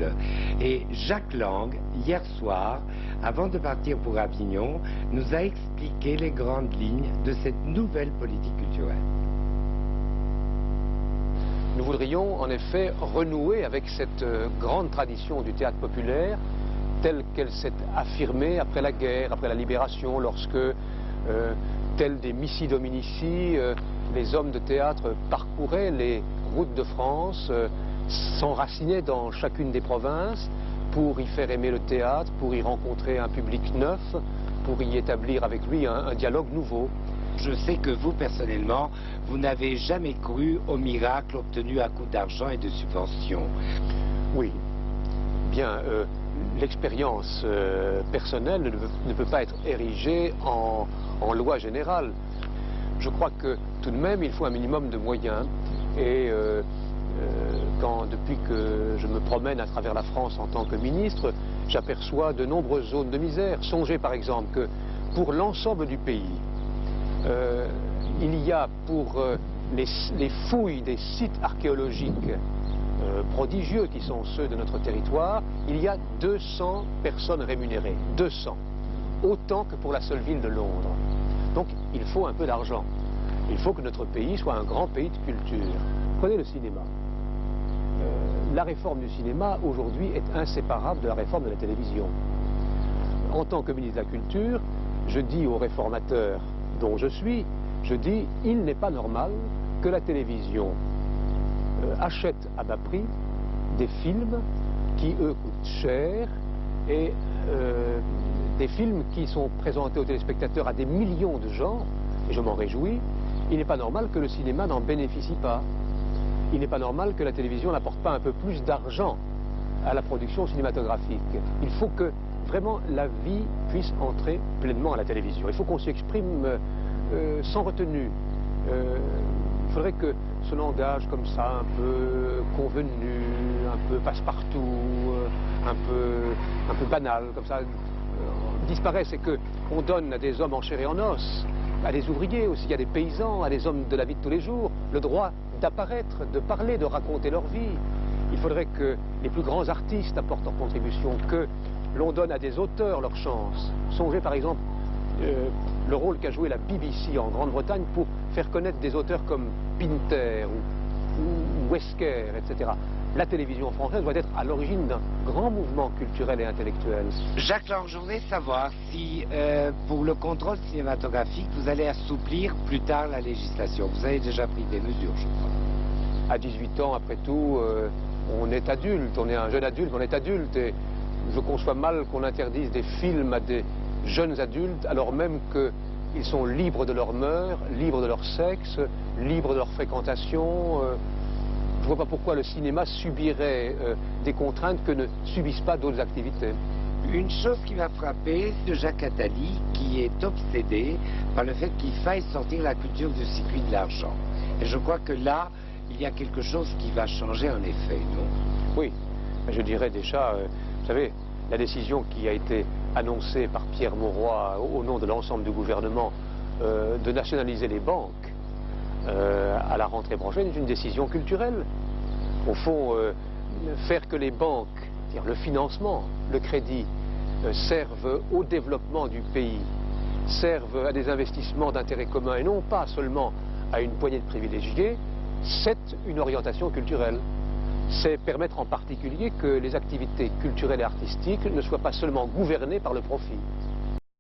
possible. Et Jacques Lang, hier soir, avant de partir pour Avignon, nous a expliqué les grandes lignes de cette nouvelle politique culturelle. Nous voudrions en effet renouer avec cette grande tradition du théâtre populaire telle qu'elle s'est affirmée après la guerre, après la libération, lorsque, tels des missi dominici, les hommes de théâtre parcouraient les routes de France, s'enracinaient dans chacune des provinces pour y faire aimer le théâtre, pour y rencontrer un public neuf, pour y établir avec lui un dialogue nouveau. Je sais que vous, personnellement, vous n'avez jamais cru au miracle obtenu à coup d'argent et de subventions. Oui. Bien, l'expérience personnelle ne peut pas être érigée en loi générale. Je crois que tout de même, il faut un minimum de moyens. Et depuis que je me promène à travers la France en tant que ministre, j'aperçois de nombreuses zones de misère. Songez par exemple que pour l'ensemble du pays, il y a pour les fouilles des sites archéologiques prodigieux qui sont ceux de notre territoire, il y a 200 personnes rémunérées, 200, autant que pour la seule ville de Londres. Donc il faut un peu d'argent. Il faut que notre pays soit un grand pays de culture. Prenez le cinéma. La réforme du cinéma aujourd'hui est inséparable de la réforme de la télévision. En tant que ministre de la Culture, je dis aux réformateurs dont je suis, je dis il n'est pas normal que la télévision achète à bas prix des films qui, eux, coûtent cher et des films qui sont présentés aux téléspectateurs à des millions de gens, et je m'en réjouis. Il n'est pas normal que le cinéma n'en bénéficie pas. Il n'est pas normal que la télévision n'apporte pas un peu plus d'argent à la production cinématographique. Il faut que vraiment la vie puisse entrer pleinement à la télévision. Il faut qu'on s'exprime sans retenue. Il faudrait que ce langage comme ça, un peu convenu, un peu passe-partout, un peu banal, comme ça, disparaisse, et qu'on donne à des hommes en chair et en os, à des ouvriers aussi, à des paysans, à des hommes de la vie de tous les jours, le droit d'apparaître, de parler, de raconter leur vie. Il faudrait que les plus grands artistes apportent leur contribution, que l'on donne à des auteurs leur chance. Songez par exemple le rôle qu'a joué la BBC en Grande-Bretagne pour faire connaître des auteurs comme Pinter ou Wesker, etc. La télévision française doit être à l'origine d'un grand mouvement culturel et intellectuel. Jacques Lang, je voudrais savoir si, pour le contrôle cinématographique, vous allez assouplir plus tard la législation. Vous avez déjà pris des mesures, je crois. À 18 ans, après tout, on est adulte, on est un jeune adulte, on est adulte, et je conçois mal qu'on interdise des films à des jeunes adultes, alors même qu'ils sont libres de leurs mœurs, libres de leur sexe, libres de leur fréquentation. Je ne vois pas pourquoi le cinéma subirait des contraintes que ne subissent pas d'autres activités. Une chose qui m'a frappé, c'est Jacques Attali, qui est obsédé par le fait qu'il faille sortir la culture du circuit de l'argent. Et je crois que là, il y a quelque chose qui va changer en effet, non? Oui, je dirais déjà, vous savez, la décision qui a été annoncée par Pierre Mauroy au nom de l'ensemble du gouvernement de nationaliser les banques à la rentrée prochaine est une décision culturelle. Au fond, faire que les banques, c'est-à-dire le financement, le crédit, servent au développement du pays, servent à des investissements d'intérêt commun et non pas seulement à une poignée de privilégiés, c'est une orientation culturelle. C'est permettre en particulier que les activités culturelles et artistiques ne soient pas seulement gouvernées par le profit.